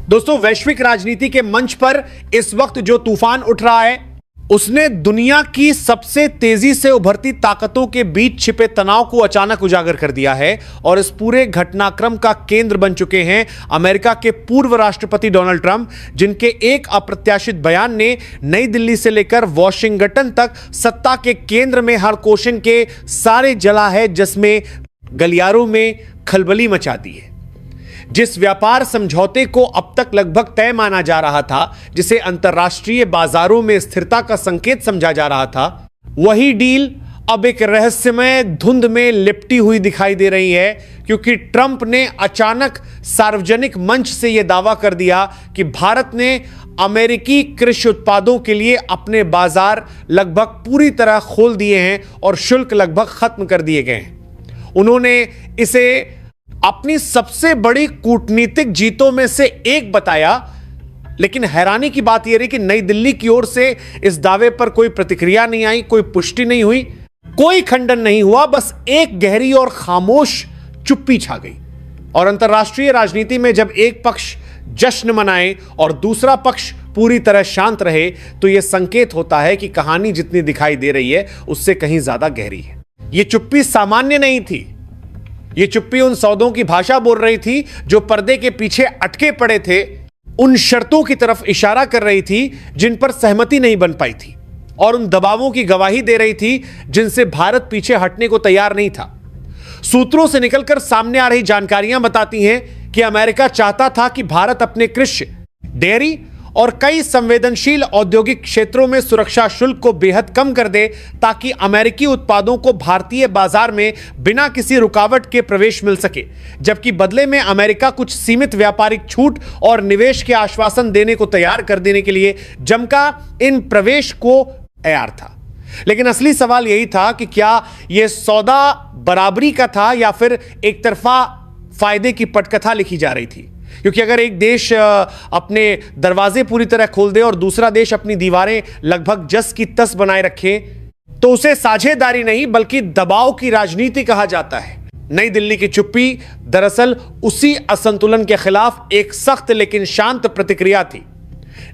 दोस्तों, वैश्विक राजनीति के मंच पर इस वक्त जो तूफान उठ रहा है उसने दुनिया की सबसे तेजी से उभरती ताकतों के बीच छिपे तनाव को अचानक उजागर कर दिया है और इस पूरे घटनाक्रम का केंद्र बन चुके हैं अमेरिका के पूर्व राष्ट्रपति डोनाल्ड ट्रंप, जिनके एक अप्रत्याशित बयान ने नई दिल्ली से लेकर वॉशिंगटन तक सत्ता के केंद्र में हड़कोशन के सारे जला है, जिसमें गलियारों में खलबली मचा दी है। जिस व्यापार समझौते को अब तक लगभग तय माना जा रहा था, जिसे अंतर्राष्ट्रीय बाजारों में स्थिरता का संकेत समझा जा रहा था, वही डील अब एक रहस्यमय धुंध में लिपटी हुई दिखाई दे रही है, क्योंकि ट्रंप ने अचानक सार्वजनिक मंच से यह दावा कर दिया कि भारत ने अमेरिकी कृषि उत्पादों के लिए अपने बाजार लगभग पूरी तरह खोल दिए हैं और शुल्क लगभग खत्म कर दिए गए हैं। उन्होंने इसे अपनी सबसे बड़ी कूटनीतिक जीतों में से एक बताया, लेकिन हैरानी की बात यह रही कि नई दिल्ली की ओर से इस दावे पर कोई प्रतिक्रिया नहीं आई, कोई पुष्टि नहीं हुई, कोई खंडन नहीं हुआ, बस एक गहरी और खामोश चुप्पी छा गई। और अंतर्राष्ट्रीय राजनीति में जब एक पक्ष जश्न मनाए और दूसरा पक्ष पूरी तरह शांत रहे, तो यह संकेत होता है कि कहानी जितनी दिखाई दे रही है उससे कहीं ज्यादा गहरी है। यह चुप्पी सामान्य नहीं थी। ये चुप्पी उन सौदों की भाषा बोल रही थी जो पर्दे के पीछे अटके पड़े थे, उन शर्तों की तरफ इशारा कर रही थी जिन पर सहमति नहीं बन पाई थी, और उन दबावों की गवाही दे रही थी जिनसे भारत पीछे हटने को तैयार नहीं था। सूत्रों से निकलकर सामने आ रही जानकारियां बताती हैं कि अमेरिका चाहता था कि भारत अपने कृषि, डेयरी और कई संवेदनशील औद्योगिक क्षेत्रों में सुरक्षा शुल्क को बेहद कम कर दे, ताकि अमेरिकी उत्पादों को भारतीय बाजार में बिना किसी रुकावट के प्रवेश मिल सके, जबकि बदले में अमेरिका कुछ सीमित व्यापारिक छूट और निवेश के आश्वासन देने को तैयार कर देने के लिए जमका इन प्रवेश को तैयार था। लेकिन असली सवाल यही था कि क्या यह सौदा बराबरी का था या फिर एक तरफा फायदे की पटकथा लिखी जा रही थी। क्योंकि अगर एक देश अपने दरवाजे पूरी तरह खोल दे और दूसरा देश अपनी दीवारें लगभग जस की तस बनाए रखे, तो उसे साझेदारी नहीं बल्कि दबाव की राजनीति कहा जाता है। नई दिल्ली की चुप्पी दरअसल उसी असंतुलन के खिलाफ एक सख्त लेकिन शांत प्रतिक्रिया थी।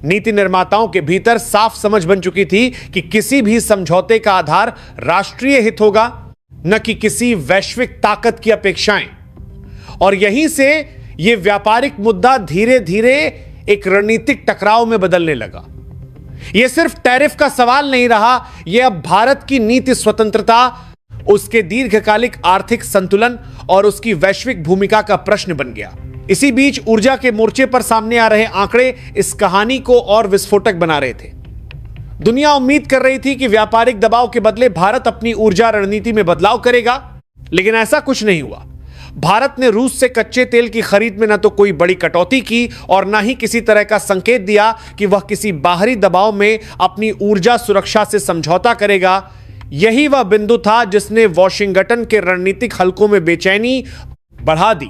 नीति निर्माताओं के भीतर साफ समझ बन चुकी थी कि किसी भी समझौते का आधार राष्ट्रीय हित होगा, न कि किसी वैश्विक ताकत की अपेक्षाएं। और यहीं से यह व्यापारिक मुद्दा धीरे धीरे एक रणनीतिक टकराव में बदलने लगा। यह सिर्फ टैरिफ का सवाल नहीं रहा, यह अब भारत की नीति स्वतंत्रता, उसके दीर्घकालिक आर्थिक संतुलन और उसकी वैश्विक भूमिका का प्रश्न बन गया। इसी बीच ऊर्जा के मोर्चे पर सामने आ रहे आंकड़े इस कहानी को और विस्फोटक बना रहे थे। दुनिया उम्मीद कर रही थी कि व्यापारिक दबाव के बदले भारत अपनी ऊर्जा रणनीति में बदलाव करेगा, लेकिन ऐसा कुछ नहीं हुआ। भारत ने रूस से कच्चे तेल की खरीद में न तो कोई बड़ी कटौती की और न ही किसी तरह का संकेत दिया कि वह किसी बाहरी दबाव में अपनी ऊर्जा सुरक्षा से समझौता करेगा। यही वह बिंदु था जिसने वॉशिंगटन के रणनीतिक हलकों में बेचैनी बढ़ा दी,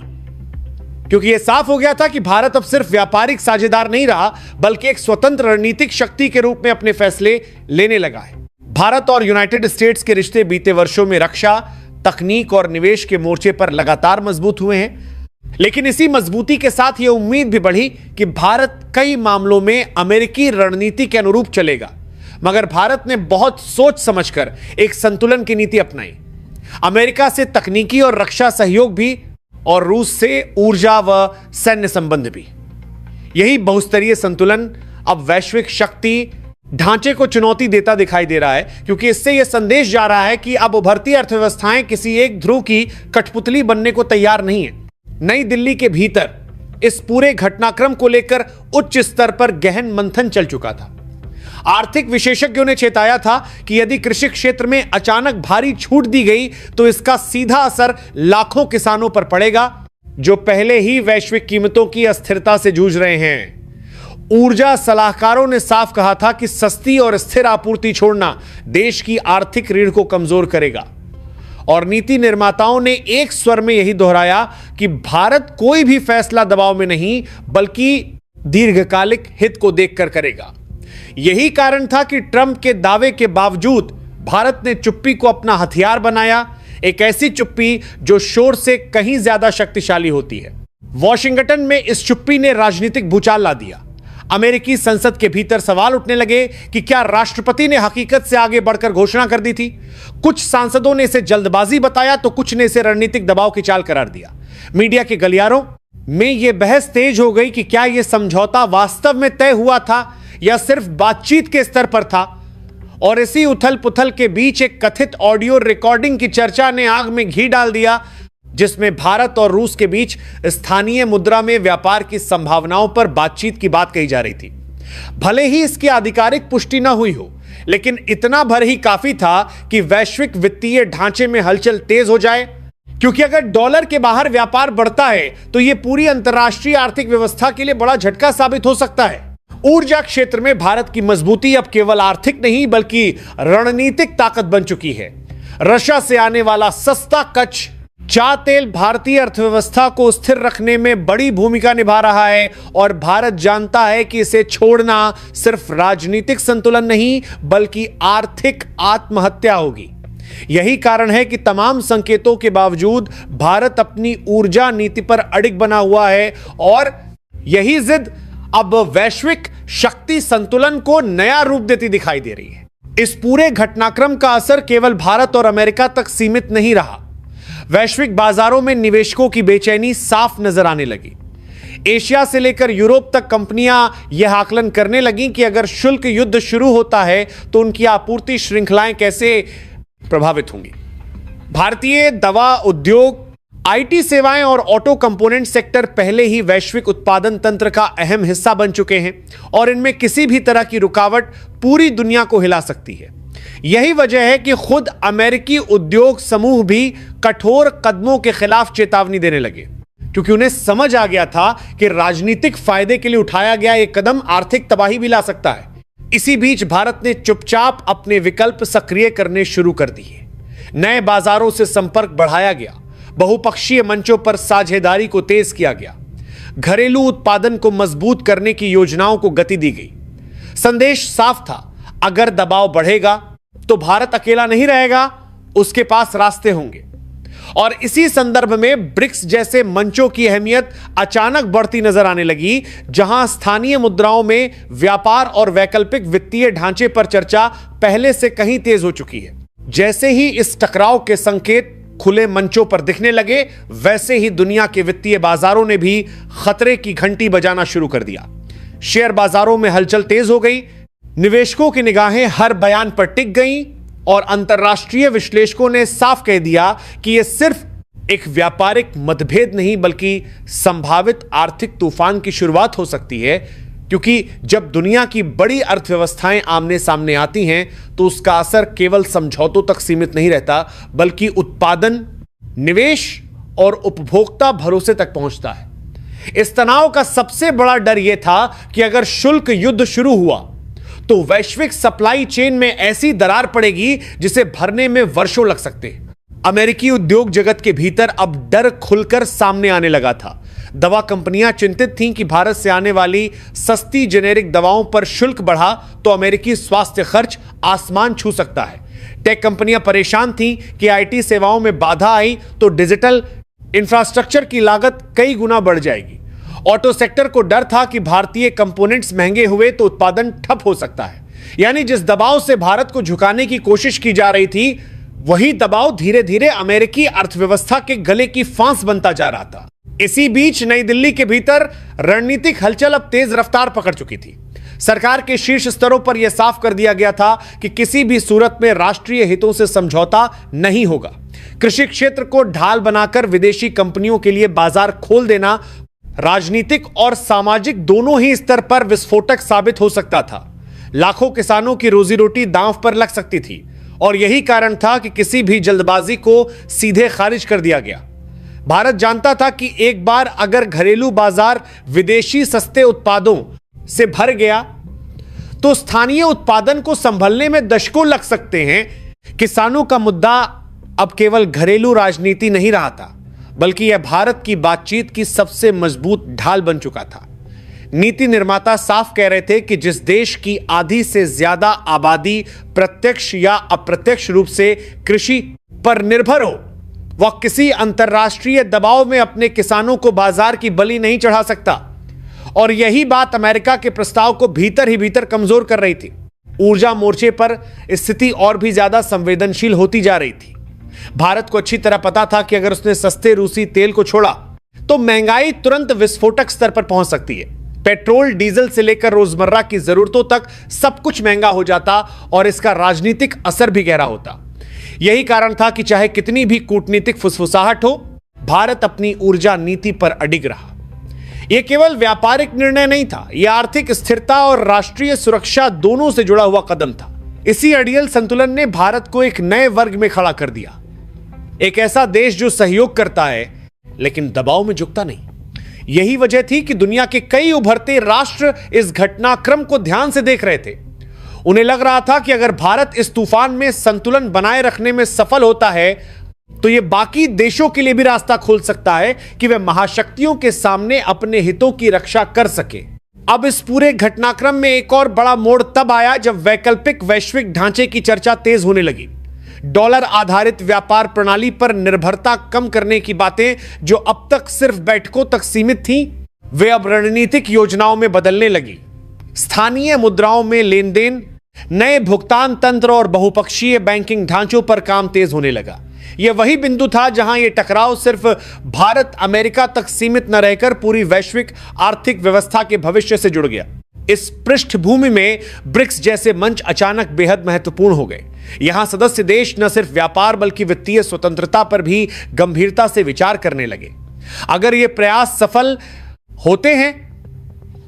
क्योंकि यह साफ हो गया था कि भारत अब सिर्फ व्यापारिक साझेदार नहीं रहा, बल्कि एक स्वतंत्र रणनीतिक शक्ति के रूप में अपने फैसले लेने लगा है। भारत और यूनाइटेड स्टेट्स के रिश्ते बीते वर्षों में रक्षा, तकनीक और निवेश के मोर्चे पर लगातार मजबूत हुए हैं, लेकिन इसी मजबूती के साथ यह उम्मीद भी बढ़ी कि भारत कई मामलों में अमेरिकी रणनीति के अनुरूप चलेगा। मगर भारत ने बहुत सोच समझकर एक संतुलन की नीति अपनाई। अमेरिका से तकनीकी और रक्षा सहयोग भी और रूस से ऊर्जा व सैन्य संबंध भी। यही बहुस्तरीय संतुलन अब वैश्विक शक्ति ढांचे को चुनौती देता दिखाई दे रहा है, क्योंकि इससे यह संदेश जा रहा है कि अब उभरती अर्थव्यवस्थाएं किसी एक ध्रुव की कठपुतली बनने को तैयार नहीं है। नई दिल्ली के भीतर इस पूरे घटनाक्रम को लेकर उच्च स्तर पर गहन मंथन चल चुका था। आर्थिक विशेषज्ञों ने चेताया था कि यदि कृषि क्षेत्र में अचानक भारी छूट दी गई तो इसका सीधा असर लाखों किसानों पर पड़ेगा, जो पहले ही वैश्विक कीमतों की अस्थिरता से जूझ रहे हैं। ऊर्जा सलाहकारों ने साफ कहा था कि सस्ती और स्थिर आपूर्ति छोड़ना देश की आर्थिक रीढ़ को कमजोर करेगा, और नीति निर्माताओं ने एक स्वर में यही दोहराया कि भारत कोई भी फैसला दबाव में नहीं बल्कि दीर्घकालिक हित को देखकर करेगा। यही कारण था कि ट्रंप के दावे के बावजूद भारत ने चुप्पी को अपना हथियार बनाया, एक ऐसी चुप्पी जो शोर से कहीं ज्यादा शक्तिशाली होती है। वॉशिंगटन में इस चुप्पी ने राजनीतिक भूचाल ला दिया। अमेरिकी संसद के भीतर सवाल उठने लगे कि क्या राष्ट्रपति ने हकीकत से आगे बढ़कर घोषणा कर दी थी। कुछ सांसदों ने इसे जल्दबाजी बताया तो कुछ ने इसे रणनीतिक दबाव की चाल करार दिया। मीडिया के गलियारों में यह बहस तेज हो गई कि क्या यह समझौता वास्तव में तय हुआ था या सिर्फ बातचीत के स्तर पर था। और इसी उथल पुथल के बीच एक कथित ऑडियो रिकॉर्डिंग की चर्चा ने आग में घी डाल दिया, जिसमें भारत और रूस के बीच स्थानीय मुद्रा में व्यापार की संभावनाओं पर बातचीत की बात कही जा रही थी। भले ही इसकी आधिकारिक पुष्टि न हुई हो, लेकिन इतना भर ही काफी था कि वैश्विक वित्तीय ढांचे में हलचल तेज हो जाए, क्योंकि अगर डॉलर के बाहर व्यापार बढ़ता है तो यह पूरी अंतर्राष्ट्रीय आर्थिक व्यवस्था के लिए बड़ा झटका साबित हो सकता है। ऊर्जा क्षेत्र में भारत की मजबूती अब केवल आर्थिक नहीं बल्कि रणनीतिक ताकत बन चुकी है। रशिया से आने वाला सस्ता कच्चा तेल भारतीय अर्थव्यवस्था को स्थिर रखने में बड़ी भूमिका निभा रहा है और भारत जानता है कि इसे छोड़ना सिर्फ राजनीतिक संतुलन नहीं बल्कि आर्थिक आत्महत्या होगी। यही कारण है कि तमाम संकेतों के बावजूद भारत अपनी ऊर्जा नीति पर अडिग बना हुआ है और यही जिद अब वैश्विक शक्ति संतुलन को नया रूप देती दिखाई दे रही है। इस पूरे घटनाक्रम का असर केवल भारत और अमेरिका तक सीमित नहीं रहा। वैश्विक बाजारों में निवेशकों की बेचैनी साफ नजर आने लगी। एशिया से लेकर यूरोप तक कंपनियां यह आकलन करने लगीं कि अगर शुल्क युद्ध शुरू होता है तो उनकी आपूर्ति श्रृंखलाएं कैसे प्रभावित होंगी। भारतीय दवा उद्योग, आईटी सेवाएं और ऑटो कंपोनेंट सेक्टर पहले ही वैश्विक उत्पादन तंत्र का अहम हिस्सा बन चुके हैं और इनमें किसी भी तरह की रुकावट पूरी दुनिया को हिला सकती है। यही वजह है कि खुद अमेरिकी उद्योग समूह भी कठोर कदमों के खिलाफ चेतावनी देने लगे, क्योंकि उन्हें समझ आ गया था कि राजनीतिक फायदे के लिए उठाया गया एक कदम आर्थिक तबाही भी ला सकता है। इसी बीच भारत ने चुपचाप अपने विकल्प सक्रिय करने शुरू कर दिए। नए बाजारों से संपर्क बढ़ाया गया, बहुपक्षीय मंचों पर साझेदारी को तेज किया गया, घरेलू उत्पादन को मजबूत करने की योजनाओं को गति दी गई। संदेश साफ था, अगर दबाव बढ़ेगा तो भारत अकेला नहीं रहेगा, उसके पास रास्ते होंगे। और इसी संदर्भ में ब्रिक्स जैसे मंचों की अहमियत अचानक बढ़ती नजर आने लगी, जहां स्थानीय मुद्राओं में व्यापार और वैकल्पिक वित्तीय ढांचे पर चर्चा पहले से कहीं तेज हो चुकी है। जैसे ही इस टकराव के संकेत खुले मंचों पर दिखने लगे, वैसे ही दुनिया के वित्तीय बाजारों ने भी खतरे की घंटी बजाना शुरू कर दिया। शेयर बाजारों में हलचल तेज हो गई, निवेशकों की निगाहें हर बयान पर टिक गईं और अंतर्राष्ट्रीय विश्लेषकों ने साफ कह दिया कि यह सिर्फ एक व्यापारिक मतभेद नहीं बल्कि संभावित आर्थिक तूफान की शुरुआत हो सकती है, क्योंकि जब दुनिया की बड़ी अर्थव्यवस्थाएं आमने सामने आती हैं तो उसका असर केवल समझौतों तक सीमित नहीं रहता बल्कि उत्पादन, निवेश और उपभोक्ता भरोसे तक पहुंचता है। इस तनाव का सबसे बड़ा डर यह था कि अगर शुल्क युद्ध शुरू हुआ तो वैश्विक सप्लाई चेन में ऐसी दरार पड़ेगी जिसे भरने में वर्षों लग सकते हैं। अमेरिकी उद्योग जगत के भीतर अब डर खुलकर सामने आने लगा था। दवा कंपनियां चिंतित थीं कि भारत से आने वाली सस्ती जेनेरिक दवाओं पर शुल्क बढ़ा तो अमेरिकी स्वास्थ्य खर्च आसमान छू सकता है। टेक कंपनियां परेशान थीं कि आईटी सेवाओं में बाधा आई तो डिजिटल इंफ्रास्ट्रक्चर की लागत कई गुना बढ़ जाएगी। ऑटो सेक्टर को डर था कि भारतीय कंपोनेंट्स महंगे हुए तो उत्पादन ठप हो सकता है। यानी जिस दबाव से भारत को झुकाने की कोशिश की जा रही थी, वही दबाव धीरे धीरे अमेरिकी अर्थव्यवस्था के गले की फांस बनता जा रहा था। इसी बीच नई दिल्ली के भीतर रणनीतिक हलचल अब तेज रफ्तार पकड़ चुकी थी। सरकार के शीर्ष स्तरों पर यह साफ कर दिया गया था कि किसी भी सूरत में राष्ट्रीय हितों से समझौता नहीं होगा। कृषि क्षेत्र को ढाल बनाकर विदेशी कंपनियों के लिए बाजार खोल देना राजनीतिक और सामाजिक दोनों ही स्तर पर विस्फोटक साबित हो सकता था। लाखों किसानों की रोजी रोटी दांव पर लग सकती थी और यही कारण था कि किसी भी जल्दबाजी को सीधे खारिज कर दिया गया। भारत जानता था कि एक बार अगर घरेलू बाजार विदेशी सस्ते उत्पादों से भर गया तो स्थानीय उत्पादन को संभलने में दशकों लग सकते हैं। किसानों का मुद्दा अब केवल घरेलू राजनीति नहीं रहा था, बल्कि यह भारत की बातचीत की सबसे मजबूत ढाल बन चुका था। नीति निर्माता साफ कह रहे थे कि जिस देश की आधी से ज्यादा आबादी प्रत्यक्ष या अप्रत्यक्ष रूप से कृषि पर निर्भर हो, वह किसी अंतर्राष्ट्रीय दबाव में अपने किसानों को बाजार की बलि नहीं चढ़ा सकता। और यही बात अमेरिका के प्रस्ताव को भीतर ही भीतर कमजोर कर रही थी। ऊर्जा मोर्चे पर स्थिति और भी ज्यादा संवेदनशील होती जा रही थी। भारत को अच्छी तरह पता था कि अगर उसने सस्ते रूसी तेल को छोड़ा तो महंगाई तुरंत विस्फोटक स्तर पर पहुंच सकती है। पेट्रोल डीजल से लेकर रोजमर्रा की जरूरतों तक सब कुछ महंगा हो जाता और इसका राजनीतिक असर भी गहरा होता। यही कारण था कि चाहे कितनी भी कूटनीतिक फुसफुसाहट हो, भारत अपनी ऊर्जा नीति पर अडिग रहा। यह केवल व्यापारिक निर्णय नहीं था, यह आर्थिक स्थिरता और राष्ट्रीय सुरक्षा दोनों से जुड़ा हुआ कदम था। इसी अड़ियल संतुलन ने भारत को एक नए वर्ग में खड़ा कर दिया, एक ऐसा देश जो सहयोग करता है लेकिन दबाव में झुकता नहीं। यही वजह थी कि दुनिया के कई उभरते राष्ट्र इस घटनाक्रम को ध्यान से देख रहे थे। उन्हें लग रहा था कि अगर भारत इस तूफान में संतुलन बनाए रखने में सफल होता है तो यह बाकी देशों के लिए भी रास्ता खोल सकता है कि वे महाशक्तियों के सामने अपने हितों की रक्षा कर सके। अब इस पूरे घटनाक्रम में एक और बड़ा मोड़ तब आया जब वैकल्पिक वैश्विक ढांचे की चर्चा तेज होने लगी। डॉलर आधारित व्यापार प्रणाली पर निर्भरता कम करने की बातें, जो अब तक सिर्फ बैठकों तक सीमित थीं, वे अब रणनीतिक योजनाओं में बदलने लगी। स्थानीय मुद्राओं में लेन देन, नए भुगतान तंत्र और बहुपक्षीय बैंकिंग ढांचों पर काम तेज होने लगा। यह वही बिंदु था जहां यह टकराव सिर्फ भारत अमेरिका तक सीमित न रहकर पूरी वैश्विक आर्थिक व्यवस्था के भविष्य से जुड़ गया। इस पृष्ठभूमि में ब्रिक्स जैसे मंच अचानक बेहद महत्वपूर्ण हो गए। यहां सदस्य देश न सिर्फ व्यापार बल्कि वित्तीय स्वतंत्रता पर भी गंभीरता से विचार करने लगे। अगर ये प्रयास सफल होते हैं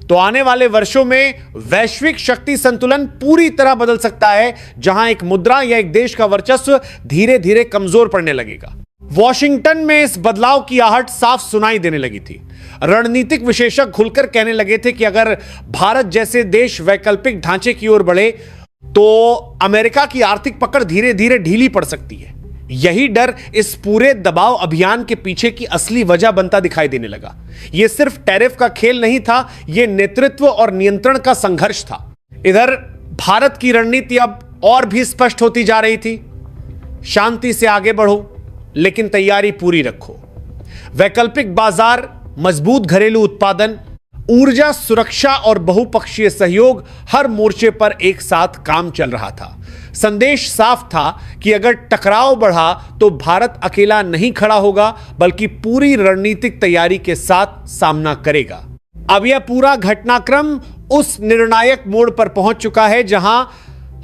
तो आने वाले वर्षों में वैश्विक शक्ति संतुलन पूरी तरह बदल सकता है, जहां एक मुद्रा या एक देश का वर्चस्व धीरे धीरे कमजोर पड़ने लगेगा। वॉशिंगटन में इस बदलाव की आहट साफ सुनाई देने लगी थी। रणनीतिक विशेषज्ञ खुलकर कहने लगे थे कि अगर भारत जैसे देश वैकल्पिक ढांचे की ओर बढ़े तो अमेरिका की आर्थिक पकड़ धीरे धीरे ढीली पड़ सकती है। यही डर इस पूरे दबाव अभियान के पीछे की असली वजह बनता दिखाई देने लगा। यह सिर्फ टैरिफ का खेल नहीं था, यह नेतृत्व और नियंत्रण का संघर्ष था। इधर भारत की रणनीति अब और भी स्पष्ट होती जा रही थी। शांति से आगे बढ़ो, लेकिन तैयारी पूरी रखो। वैकल्पिक बाजार, मजबूत घरेलू उत्पादन, ऊर्जा सुरक्षा और बहुपक्षीय सहयोग, हर मोर्चे पर एक साथ काम चल रहा था। संदेश साफ था कि अगर टकराव बढ़ा तो भारत अकेला नहीं खड़ा होगा, बल्कि पूरी रणनीतिक तैयारी के साथ सामना करेगा। अब यह पूरा घटनाक्रम उस निर्णायक मोड़ पर पहुंच चुका है जहां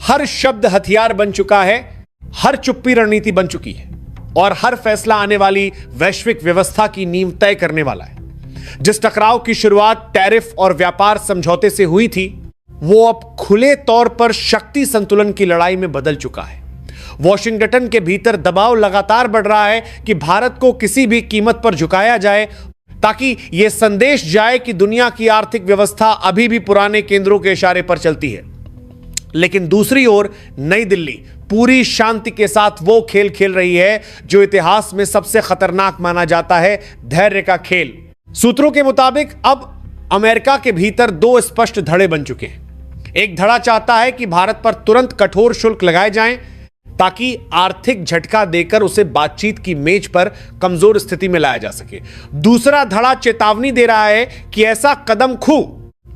हर शब्द हथियार बन चुका है, हर चुप्पी रणनीति बन चुकी है और हर फैसला आने वाली वैश्विक व्यवस्था की नींव तय करने वाला है। जिस टकराव की शुरुआत टैरिफ और व्यापार समझौते से हुई थी, वो अब खुले तौर पर शक्ति संतुलन की लड़ाई में बदल चुका है। वॉशिंगटन के भीतर दबाव लगातार बढ़ रहा है कि भारत को किसी भी कीमत पर झुकाया जाए, ताकि यह संदेश जाए कि दुनिया की आर्थिक व्यवस्था अभी भी पुराने केंद्रों के इशारे पर चलती है। लेकिन दूसरी ओर नई दिल्ली पूरी शांति के साथ वो खेल खेल रही है जो इतिहास में सबसे खतरनाक माना जाता है, धैर्य का खेल। सूत्रों के मुताबिक अब अमेरिका के भीतर दो स्पष्ट धड़े बन चुके हैं। एक धड़ा चाहता है कि भारत पर तुरंत कठोर शुल्क लगाए जाएं, ताकि आर्थिक झटका देकर उसे बातचीत की मेज पर कमजोर स्थिति में लाया जा सके। दूसरा धड़ा चेतावनी दे रहा है कि ऐसा कदम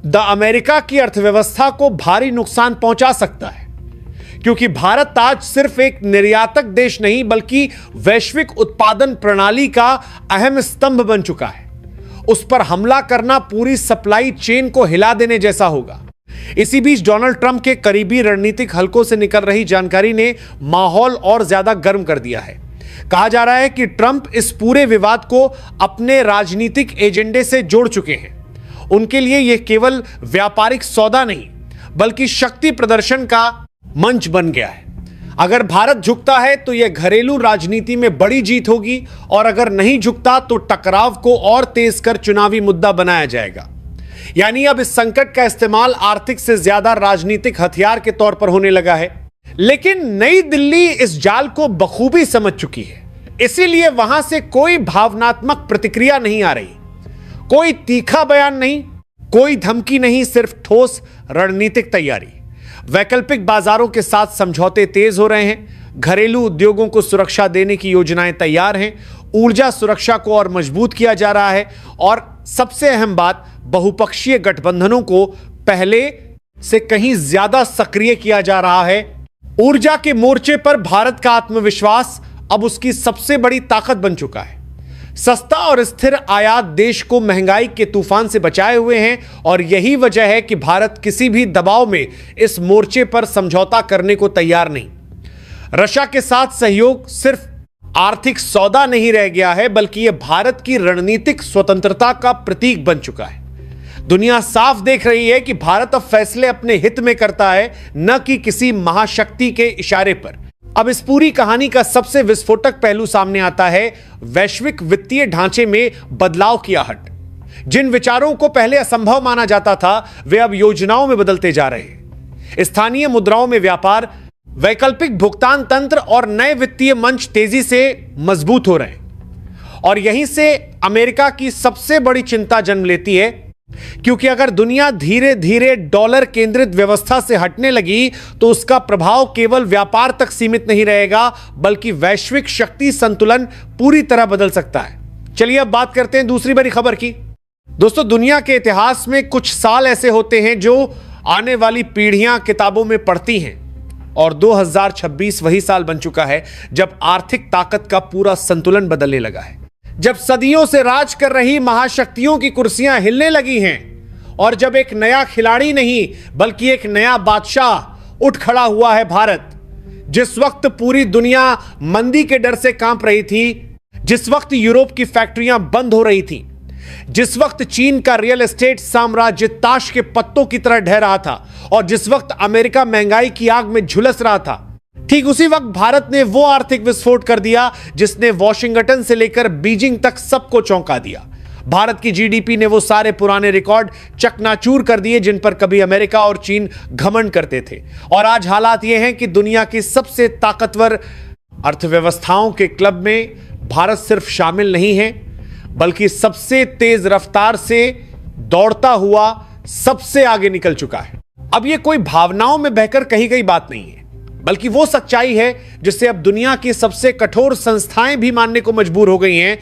द अमेरिका की अर्थव्यवस्था को भारी नुकसान पहुंचा सकता है, क्योंकि भारत आज सिर्फ एक निर्यातक देश नहीं बल्कि वैश्विक उत्पादन प्रणाली का अहम स्तंभ बन चुका है। उस पर हमला करना पूरी सप्लाई चेन को हिला देने जैसा होगा। इसी बीच डोनाल्ड ट्रंप के करीबी रणनीतिक हलकों से निकल रही जानकारी ने माहौल और ज्यादा गर्म कर दिया है। कहा जा रहा है कि ट्रंप इस पूरे विवाद को अपने राजनीतिक एजेंडे से जोड़ चुके हैं। उनके लिए यह केवल व्यापारिक सौदा नहीं बल्कि शक्ति प्रदर्शन का मंच बन गया है। अगर भारत झुकता है तो यह घरेलू राजनीति में बड़ी जीत होगी, और अगर नहीं झुकता तो टकराव को और तेज कर चुनावी मुद्दा बनाया जाएगा। यानी अब इस संकट का इस्तेमाल आर्थिक से ज्यादा राजनीतिक हथियार के तौर पर होने लगा है। लेकिन नई दिल्ली इस जाल को बखूबी समझ चुकी है, इसीलिए वहां से कोई भावनात्मक प्रतिक्रिया नहीं आ रही, कोई तीखा बयान नहीं, कोई धमकी नहीं, सिर्फ ठोस रणनीतिक तैयारी। वैकल्पिक बाजारों के साथ समझौते तेज हो रहे हैं, घरेलू उद्योगों को सुरक्षा देने की योजनाएं तैयार हैं, ऊर्जा सुरक्षा को और मजबूत किया जा रहा है और सबसे अहम बात, बहुपक्षीय गठबंधनों को पहले से कहीं ज्यादा सक्रिय किया जा रहा है। ऊर्जा के मोर्चे पर भारत का आत्मविश्वास अब उसकी सबसे बड़ी ताकत बन चुका है। सस्ता और स्थिर आयात देश को महंगाई के तूफान से बचाए हुए हैं और यही वजह है कि भारत किसी भी दबाव में इस मोर्चे पर समझौता करने को तैयार नहीं। रशिया के साथ सहयोग सिर्फ आर्थिक सौदा नहीं रह गया है, बल्कि यह भारत की रणनीतिक स्वतंत्रता का प्रतीक बन चुका है। दुनिया साफ देख रही है कि भारत अब फैसले अपने हित में करता है, न कि किसी महाशक्ति के इशारे पर। अब इस पूरी कहानी का सबसे विस्फोटक पहलू सामने आता है वैश्विक वित्तीय ढांचे में बदलाव की आहट। जिन विचारों को पहले असंभव माना जाता था, वे अब योजनाओं में बदलते जा रहे हैं। स्थानीय मुद्राओं में व्यापार, वैकल्पिक भुगतान तंत्र और नए वित्तीय मंच तेजी से मजबूत हो रहे हैं। और यहीं से अमेरिका की सबसे बड़ी चिंता जन्म लेती है, क्योंकि अगर दुनिया धीरे धीरे डॉलर केंद्रित व्यवस्था से हटने लगी तो उसका प्रभाव केवल व्यापार तक सीमित नहीं रहेगा, बल्कि वैश्विक शक्ति संतुलन पूरी तरह बदल सकता है। चलिए अब बात करते हैं दूसरी बड़ी खबर की। दोस्तों, दुनिया के इतिहास में कुछ साल ऐसे होते हैं जो आने वाली पीढ़ियां किताबों में पढ़ती हैं, और 2026 वही साल बन चुका है जब आर्थिक ताकत का पूरा संतुलन बदलने लगा है। जब सदियों से राज कर रही महाशक्तियों की कुर्सियां हिलने लगी हैं और जब एक नया खिलाड़ी नहीं बल्कि एक नया बादशाह उठ खड़ा हुआ है भारत। जिस वक्त पूरी दुनिया मंदी के डर से कांप रही थी, जिस वक्त यूरोप की फैक्ट्रियां बंद हो रही थी, जिस वक्त चीन का रियल एस्टेट साम्राज्य ताश के पत्तों की तरह ढह रहा था और जिस वक्त अमेरिका महंगाई की आग में झुलस रहा था, ठीक उसी वक्त भारत ने वो आर्थिक विस्फोट कर दिया जिसने वॉशिंगटन से लेकर बीजिंग तक सबको चौंका दिया। भारत की जीडीपी ने वो सारे पुराने रिकॉर्ड चकनाचूर कर दिए जिन पर कभी अमेरिका और चीन घमंड करते थे। और आज हालात ये हैं कि दुनिया की सबसे ताकतवर अर्थव्यवस्थाओं के क्लब में भारत सिर्फ शामिल नहीं है, बल्कि सबसे तेज रफ्तार से दौड़ता हुआ सबसे आगे निकल चुका है। अब यह कोई भावनाओं में बहकर कही गई बात नहीं है, बल्कि वो सच्चाई है जिसे अब दुनिया की सबसे कठोर संस्थाएं भी मानने को मजबूर हो गई हैं।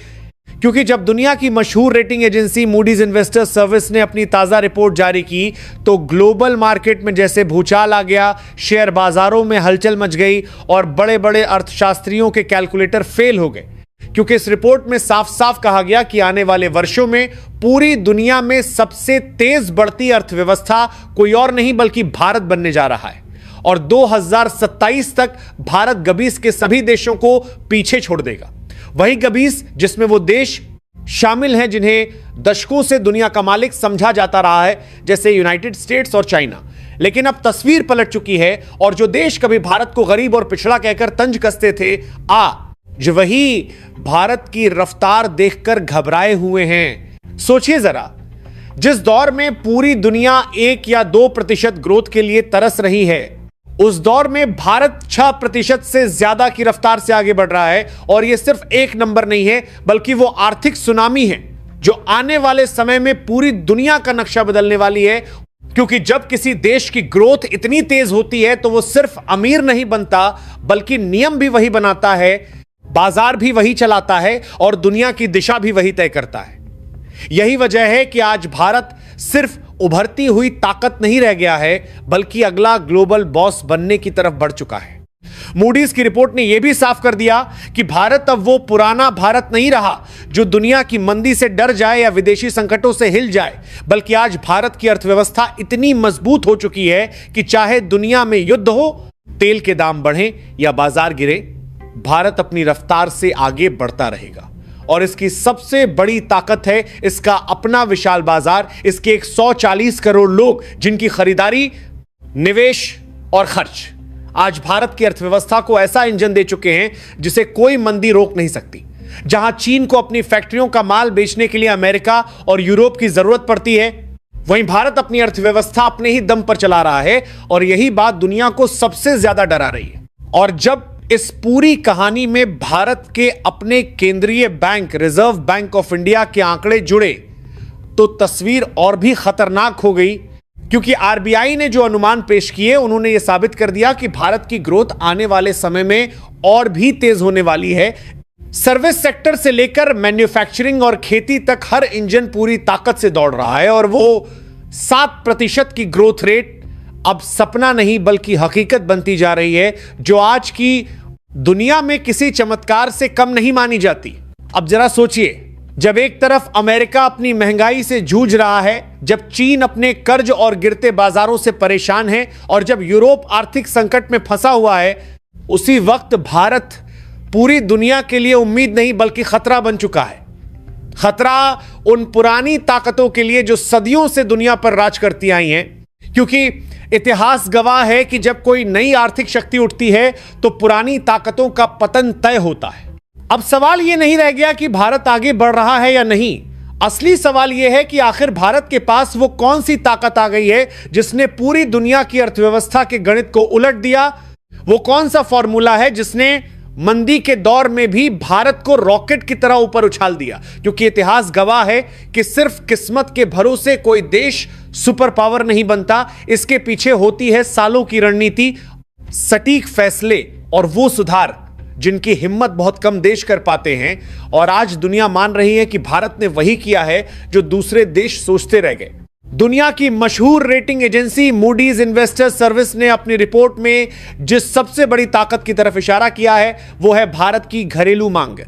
क्योंकि जब दुनिया की मशहूर rating agency Moody's investors service ने अपनी ताजा रिपोर्ट जारी की तो ग्लोबल मार्केट में जैसे भूचाल आ गया, शेयर बाजारों में हलचल मच गई और बड़े बड़े अर्थशास्त्रियों के कैलकुलेटर फेल हो गए। क्योंकि इस रिपोर्ट में साफ साफ कहा गया कि आने वाले वर्षों में पूरी दुनिया में सबसे तेज बढ़ती अर्थव्यवस्था कोई और नहीं बल्कि भारत बनने जा रहा है और 2027 तक भारत गबीस के सभी देशों को पीछे छोड़ देगा। वही गबीस जिसमें वो देश शामिल हैं जिन्हें दशकों से दुनिया का मालिक समझा जाता रहा है, जैसे यूनाइटेड स्टेट्स और चाइना। लेकिन अब तस्वीर पलट चुकी है और जो देश कभी भारत को गरीब और पिछड़ा कहकर तंज कसते थे, आज वही भारत की रफ्तार देखकर घबराए हुए हैं। सोचिए जरा, जिस दौर में पूरी दुनिया 1 या 2% ग्रोथ के लिए तरस रही है, उस दौर में भारत 6% से ज्यादा की रफ्तार से आगे बढ़ रहा है। और यह सिर्फ एक नंबर नहीं है, बल्कि वो आर्थिक सुनामी है जो आने वाले समय में पूरी दुनिया का नक्शा बदलने वाली है। क्योंकि जब किसी देश की ग्रोथ इतनी तेज होती है तो वो सिर्फ अमीर नहीं बनता, बल्कि नियम भी वही बनाता है, बाजार भी वही चलाता है और दुनिया की दिशा भी वही तय करता है। यही वजह है कि आज भारत सिर्फ उभरती हुई ताकत नहीं रह गया है, बल्कि अगला ग्लोबल बॉस बनने की तरफ बढ़ चुका है। मूडीज की रिपोर्ट ने यह भी साफ कर दिया कि भारत अब वो पुराना भारत नहीं रहा जो दुनिया की मंदी से डर जाए या विदेशी संकटों से हिल जाए, बल्कि आज भारत की अर्थव्यवस्था इतनी मजबूत हो चुकी है कि चाहे दुनिया में युद्ध हो, तेल के दाम बढ़ें या बाजार गिरे, भारत अपनी रफ्तार से आगे बढ़ता रहेगा। और इसकी सबसे बड़ी ताकत है इसका अपना विशाल बाजार, इसके 140 करोड़ लोग जिनकी खरीदारी, निवेश और खर्च आज भारत की अर्थव्यवस्था को ऐसा इंजन दे चुके हैं जिसे कोई मंदी रोक नहीं सकती। जहां चीन को अपनी फैक्ट्रियों का माल बेचने के लिए अमेरिका और यूरोप की जरूरत पड़ती है, वहीं भारत अपनी अर्थव्यवस्था अपने ही दम पर चला रहा है और यही बात दुनिया को सबसे ज्यादा डरा रही है। और जब इस पूरी कहानी में भारत के अपने केंद्रीय bank reserve bank of India के आंकड़े जुड़े तो तस्वीर और भी खतरनाक हो गई, क्योंकि आरबीआई ने जो अनुमान पेश किए उन्होंने यह साबित कर दिया कि भारत की ग्रोथ आने वाले समय में और भी तेज होने वाली है। सर्विस सेक्टर से लेकर मैन्युफैक्चरिंग और खेती तक हर इंजन पूरी ताकत से दौड़ रहा है और वो 7% की ग्रोथ रेट अब सपना नहीं बल्कि हकीकत बनती जा रही है, जो आज की दुनिया में किसी चमत्कार से कम नहीं मानी जाती। अब जरा सोचिए, जब एक तरफ अमेरिका अपनी महंगाई से जूझ रहा है, जब चीन अपने कर्ज और गिरते बाजारों से परेशान है और जब यूरोप आर्थिक संकट में फंसा हुआ है, उसी वक्त भारत पूरी दुनिया के लिए उम्मीद नहीं बल्कि खतरा बन चुका है। खतरा उन पुरानी ताकतों के लिए जो सदियों से दुनिया पर राज करती आई हैं, क्योंकि इतिहास गवाह है कि जब कोई नई आर्थिक शक्ति उठती है तो पुरानी ताकतों का पतन तय होता है। अब सवाल यह नहीं रह गया कि भारत आगे बढ़ रहा है या नहीं, असली सवाल यह है कि आखिर भारत के पास वो कौन सी ताकत आ गई है जिसने पूरी दुनिया की अर्थव्यवस्था के गणित को उलट दिया। वो कौन सा फॉर्मूला है जिसने मंदी के दौर में भी भारत को रॉकेट की तरह ऊपर उछाल दिया। क्योंकि इतिहास गवाह है कि सिर्फ किस्मत के भरोसे कोई देश सुपर पावर नहीं बनता, इसके पीछे होती है सालों की रणनीति, सटीक फैसले और वो सुधार जिनकी हिम्मत बहुत कम देश कर पाते हैं। और आज दुनिया मान रही है कि भारत ने वही किया है जो दूसरे देश सोचते रह गए। दुनिया की मशहूर rating agency Moody's investor service ने अपनी रिपोर्ट में जिस सबसे बड़ी ताकत की तरफ इशारा किया है वो है भारत की घरेलू मांग,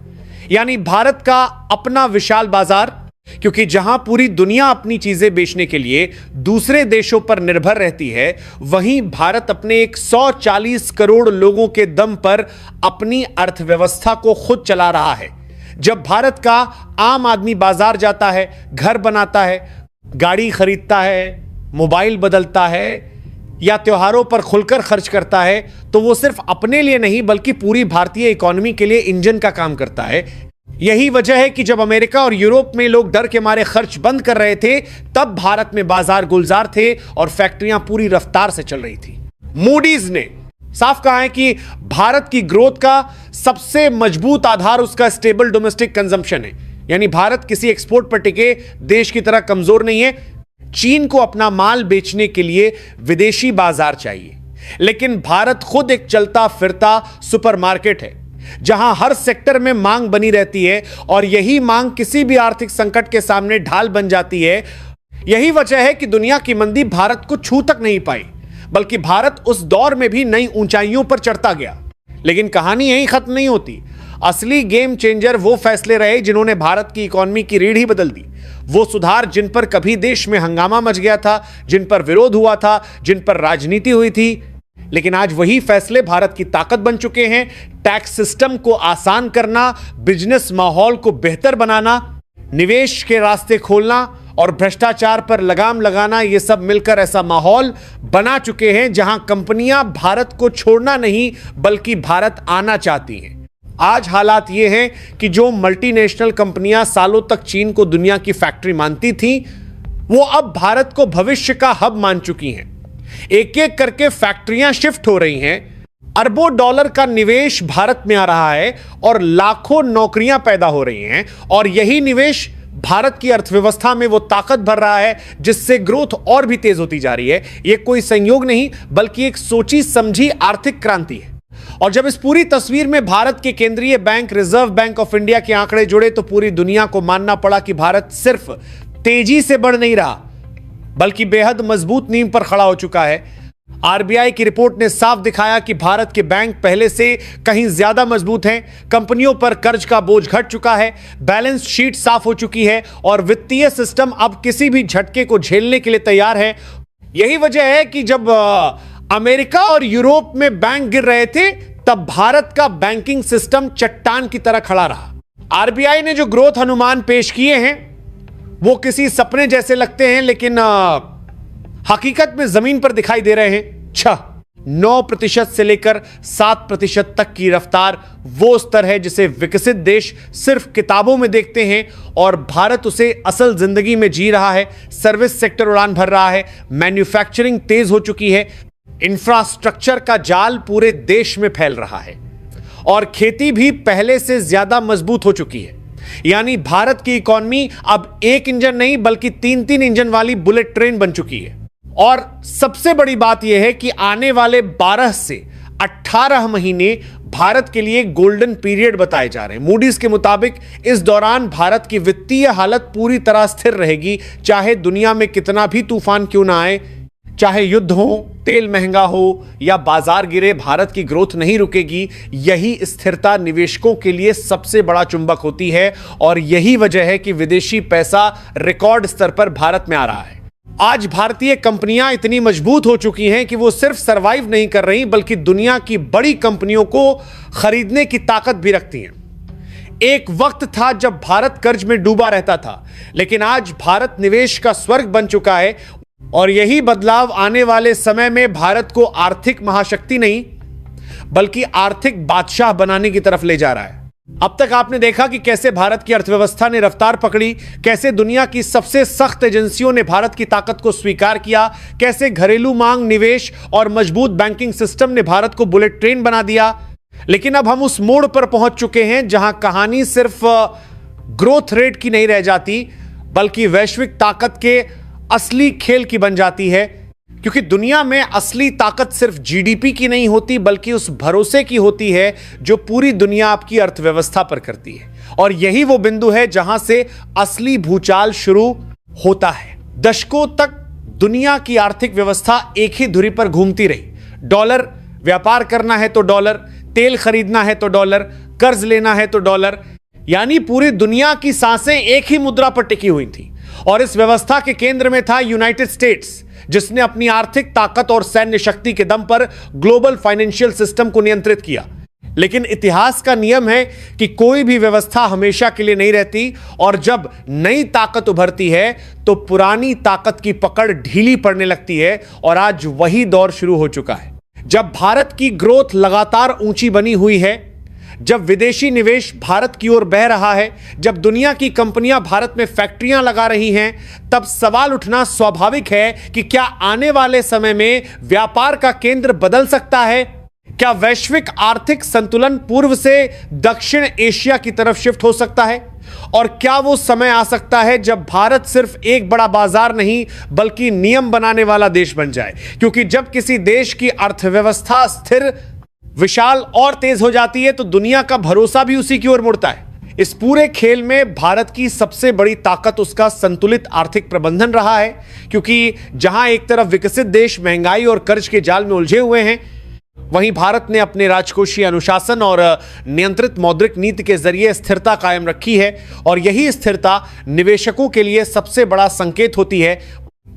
यानी भारत का अपना विशाल बाजार। क्योंकि जहां पूरी दुनिया अपनी चीजें बेचने के लिए दूसरे देशों पर निर्भर रहती है, वहीं भारत अपने 140 करोड़ लोगों के दम पर अपनी अर्थव्यवस्था को खुद चला रहा है। जब भारत का आम आदमी बाजार जाता है, घर बनाता है, गाड़ी खरीदता है, मोबाइल बदलता है या त्योहारों पर खुलकर खर्च करता है, तो वो सिर्फ अपने लिए नहीं बल्कि पूरी भारतीय इकोनॉमी के लिए इंजन का काम करता है। यही वजह है कि जब अमेरिका और यूरोप में लोग डर के मारे खर्च बंद कर रहे थे, तब भारत में बाजार गुलजार थे और फैक्ट्रियां पूरी रफ्तार से चल रही थी। मूडीज ने साफ कहा है कि भारत की ग्रोथ का सबसे मजबूत आधार उसका स्टेबल डोमेस्टिक कंजम्पशन है, यानी भारत किसी एक्सपोर्ट पर टिके देश की तरह कमजोर नहीं है। चीन को अपना माल बेचने के लिए विदेशी बाजार चाहिए, लेकिन भारत खुद एक चलता फिरता सुपरमार्केट है जहां हर सेक्टर में मांग बनी रहती है और यही मांग किसी भी आर्थिक संकट के सामने ढाल बन जाती है। यही वजह है कि दुनिया की मंदी भारत को छू तक नहीं पाई, बल्कि भारत उस दौर में भी नई ऊंचाइयों पर चढ़ता गया। लेकिन कहानी यहीं खत्म नहीं होती। असली गेम चेंजर वो फैसले रहे जिन्होंने भारत की इकोनॉमी की रीढ़ ही बदल दी। वो सुधार जिन पर कभी देश में हंगामा मच गया था, जिन पर विरोध हुआ था, जिन पर राजनीति हुई थी, लेकिन आज वही फैसले भारत की ताकत बन चुके हैं। टैक्स सिस्टम को आसान करना, बिजनेस माहौल को बेहतर बनाना, निवेश के रास्ते खोलना और भ्रष्टाचार पर लगाम लगाना, ये सब मिलकर ऐसा माहौल बना चुके हैं जहां कंपनियां भारत को छोड़ना नहीं बल्कि भारत आना चाहती हैं। आज हालात ये हैं कि जो मल्टीनेशनल कंपनियां सालों तक चीन को दुनिया की फैक्ट्री मानती थीं, वो अब भारत को भविष्य का हब मान चुकी हैं। एक एक करके फैक्ट्रियां शिफ्ट हो रही हैं, अरबों डॉलर का निवेश भारत में आ रहा है और लाखों नौकरियां पैदा हो रही हैं, और यही निवेश भारत की अर्थव्यवस्था में वो ताकत भर रहा है जिससे ग्रोथ और भी तेज होती जा रही है। यह कोई संयोग नहीं बल्कि एक सोची समझी आर्थिक क्रांति है। और जब इस पूरी तस्वीर में भारत के केंद्रीय bank reserve bank of India के आंकड़े जुड़े तो पूरी दुनिया को मानना पड़ा कि भारत सिर्फ तेजी से बढ़ नहीं रहा बल्कि बेहद मजबूत नींव पर खड़ा हो चुका है। आरबीआई की रिपोर्ट ने साफ दिखाया कि भारत के बैंक पहले से कहीं ज्यादा मजबूत हैं, कंपनियों पर कर्ज का बोझ घट चुका है, बैलेंस शीट साफ हो चुकी है और वित्तीय सिस्टम अब किसी भी झटके को झेलने के लिए तैयार है। यही वजह है कि जब अमेरिका और यूरोप में बैंक गिर रहे थे, तब भारत का बैंकिंग सिस्टम चट्टान की तरह खड़ा रहा। आरबीआई ने जो ग्रोथ अनुमान पेश किए हैं वो किसी सपने जैसे लगते हैं, लेकिन हकीकत में जमीन पर दिखाई दे रहे हैं। 9% से लेकर 7% तक की रफ्तार वो स्तर है जिसे विकसित देश सिर्फ किताबों में देखते हैं, और भारत उसे असल जिंदगी में जी रहा है। सर्विस सेक्टर उड़ान भर रहा है, मैन्युफैक्चरिंग तेज हो चुकी है, इंफ्रास्ट्रक्चर का जाल पूरे देश में फैल रहा है और खेती भी पहले से ज्यादा मजबूत हो चुकी है। यानी भारत की इकोनॉमी अब एक इंजन नहीं बल्कि 3-3 इंजन वाली बुलेट ट्रेन बन चुकी है। और सबसे बड़ी बात यह है कि आने वाले 12 से 18 महीने भारत के लिए गोल्डन पीरियड बताए जा रहे हैं। मूडीज के मुताबिक इस दौरान भारत की वित्तीय हालत पूरी तरह स्थिर रहेगी, चाहे दुनिया में कितना भी तूफान क्यों ना आए, चाहे युद्ध हो, तेल महंगा हो या बाजार गिरे, भारत की ग्रोथ नहीं रुकेगी। यही स्थिरता निवेशकों के लिए सबसे बड़ा चुंबक होती है और यही वजह है कि विदेशी पैसा रिकॉर्ड स्तर पर भारत में आ रहा है। आज भारतीय कंपनियां इतनी मजबूत हो चुकी हैं कि वो सिर्फ सरवाइव नहीं कर रही बल्कि दुनिया की बड़ी कंपनियों को खरीदने की ताकत भी रखती हैं। एक वक्त था जब भारत कर्ज में डूबा रहता था, लेकिन आज भारत निवेश का स्वर्ग बन चुका है और यही बदलाव आने वाले समय में भारत को आर्थिक महाशक्ति नहीं बल्कि आर्थिक बादशाह बनाने की तरफ ले जा रहा है। अब तक आपने देखा कि कैसे भारत की अर्थव्यवस्था ने रफ्तार पकड़ी, कैसे दुनिया की सबसे सख्त एजेंसियों ने भारत की ताकत को स्वीकार किया, कैसे घरेलू मांग, निवेश और मजबूत बैंकिंग सिस्टम ने भारत को बुलेट ट्रेन बना दिया। लेकिन अब हम उस मोड़ पर पहुंच चुके हैं जहां कहानी सिर्फ ग्रोथ रेट की नहीं रह जाती बल्कि वैश्विक ताकत के असली खेल की बन जाती है, क्योंकि दुनिया में असली ताकत सिर्फ जीडीपी की नहीं होती बल्कि उस भरोसे की होती है जो पूरी दुनिया आपकी अर्थव्यवस्था पर करती है। और यही वो बिंदु है जहां से असली भूचाल शुरू होता है। दशकों तक दुनिया की आर्थिक व्यवस्था एक ही धुरी पर घूमती रही। डॉलर, व्यापार करना है तो डॉलर, तेल खरीदना है तो डॉलर, कर्ज लेना है तो डॉलर, यानी पूरी दुनिया की सांसें एक ही मुद्रा पर टिकी हुई थी। और इस व्यवस्था के केंद्र में था यूनाइटेड स्टेट्स, जिसने अपनी आर्थिक ताकत और सैन्य शक्ति के दम पर ग्लोबल फाइनेंशियल सिस्टम को नियंत्रित किया। लेकिन इतिहास का नियम है कि कोई भी व्यवस्था हमेशा के लिए नहीं रहती और जब नई ताकत उभरती है तो पुरानी ताकत की पकड़ ढीली पड़ने लगती है। और आज वही दौर शुरू हो चुका है, जब भारत की ग्रोथ लगातार ऊंची बनी हुई है, जब विदेशी निवेश भारत की ओर बह रहा है, जब दुनिया की कंपनियां भारत में फैक्ट्रियां लगा रही हैं, तब सवाल उठना स्वाभाविक है कि क्या आने वाले समय में व्यापार का केंद्र बदल सकता है? क्या वैश्विक आर्थिक संतुलन पूर्व से दक्षिण एशिया की तरफ शिफ्ट हो सकता है? और क्या वो समय आ सकता है जब भारत सिर्फ एक बड़ा बाजार नहीं बल्कि नियम बनाने वाला देश बन जाए? क्योंकि जब किसी देश की अर्थव्यवस्था स्थिर, विशाल और तेज हो जाती है तो दुनिया का भरोसा भी उसी की ओर मुड़ता है। इस पूरे खेल में भारत की सबसे बड़ी ताकत उसका संतुलित आर्थिक प्रबंधन रहा है, क्योंकि जहां एक तरफ विकसित देश महंगाई और कर्ज के जाल में उलझे हुए हैं, वहीं भारत ने अपने राजकोषीय अनुशासन और नियंत्रित मौद्रिक नीति के जरिए स्थिरता कायम रखी है। और यही स्थिरता निवेशकों के लिए सबसे बड़ा संकेत होती है।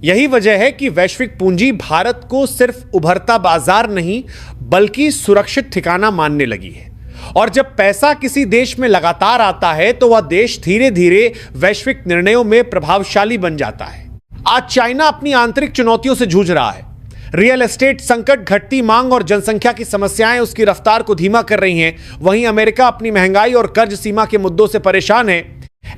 यही वजह है कि वैश्विक पूंजी भारत को सिर्फ उभरता बाजार नहीं बल्कि सुरक्षित ठिकाना मानने लगी है। और जब पैसा किसी देश में लगातार आता है तो वह देश धीरे धीरे वैश्विक निर्णयों में प्रभावशाली बन जाता है। आज चाइना अपनी आंतरिक चुनौतियों से जूझ रहा है। रियल एस्टेट संकट, घटती मांग और जनसंख्या की समस्याएं उसकी रफ्तार को धीमा कर रही हैं। वहीं अमेरिका अपनी महंगाई और कर्ज सीमा के मुद्दों से परेशान है।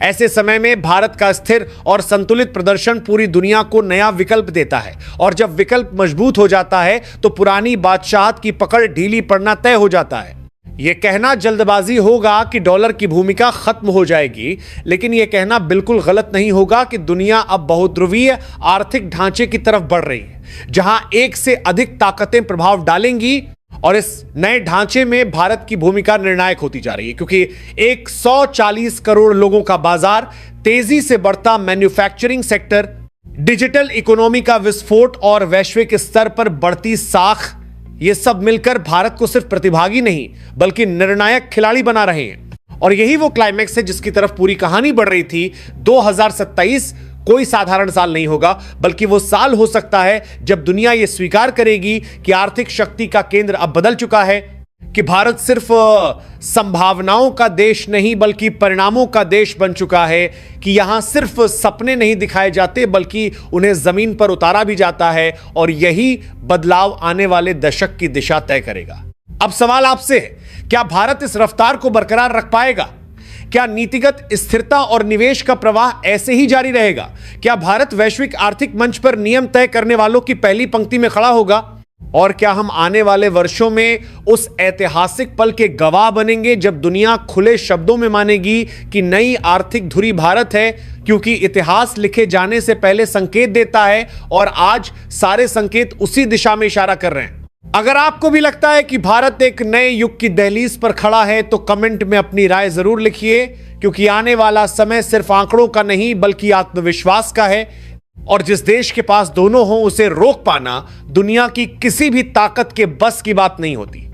ऐसे समय में भारत का स्थिर और संतुलित प्रदर्शन पूरी दुनिया को नया विकल्प देता है। और जब विकल्प मजबूत हो जाता है तो पुरानी बादशाहत की पकड़ ढीली पड़ना तय हो जाता है। यह कहना जल्दबाजी होगा कि डॉलर की भूमिका खत्म हो जाएगी, लेकिन यह कहना बिल्कुल गलत नहीं होगा कि दुनिया अब बहुध्रुवीय आर्थिक ढांचे की तरफ बढ़ रही है, जहां एक से अधिक ताकतें प्रभाव डालेंगी। और इस नए ढांचे में भारत की भूमिका निर्णायक होती जा रही है, क्योंकि 140 करोड़ लोगों का बाजार, तेजी से बढ़ता मैन्युफैक्चरिंग सेक्टर, डिजिटल इकोनॉमी का विस्फोट और वैश्विक स्तर पर बढ़ती साख, ये सब मिलकर भारत को सिर्फ प्रतिभागी नहीं बल्कि निर्णायक खिलाड़ी बना रहे हैं। और यही वो क्लाइमैक्स है जिसकी तरफ पूरी कहानी बढ़ रही थी। 2027 कोई साधारण साल नहीं होगा, बल्कि वो साल हो सकता है जब दुनिया ये स्वीकार करेगी कि आर्थिक शक्ति का केंद्र अब बदल चुका है, कि भारत सिर्फ संभावनाओं का देश नहीं बल्कि परिणामों का देश बन चुका है, कि यहां सिर्फ सपने नहीं दिखाए जाते बल्कि उन्हें जमीन पर उतारा भी जाता है। और यही बदलाव आने वाले दशक की दिशा तय करेगा। अब सवाल आपसे है, क्या भारत इस रफ्तार को बरकरार रख पाएगा? क्या नीतिगत स्थिरता और निवेश का प्रवाह ऐसे ही जारी रहेगा? क्या भारत वैश्विक आर्थिक मंच पर नियम तय करने वालों की पहली पंक्ति में खड़ा होगा? और क्या हम आने वाले वर्षों में उस ऐतिहासिक पल के गवाह बनेंगे जब दुनिया खुले शब्दों में मानेगी कि नई आर्थिक धुरी भारत है, क्योंकि इतिहास लिखे जाने से पहले संकेत देता है और आज सारे संकेत उसी दिशा में इशारा कर रहे हैं। अगर आपको भी लगता है कि भारत एक नए युग की दहलीज पर खड़ा है तो कमेंट में अपनी राय जरूर लिखिए, क्योंकि आने वाला समय सिर्फ आंकड़ों का नहीं बल्कि आत्मविश्वास का है, और जिस देश के पास दोनों हो उसे रोक पाना दुनिया की किसी भी ताकत के बस की बात नहीं होती।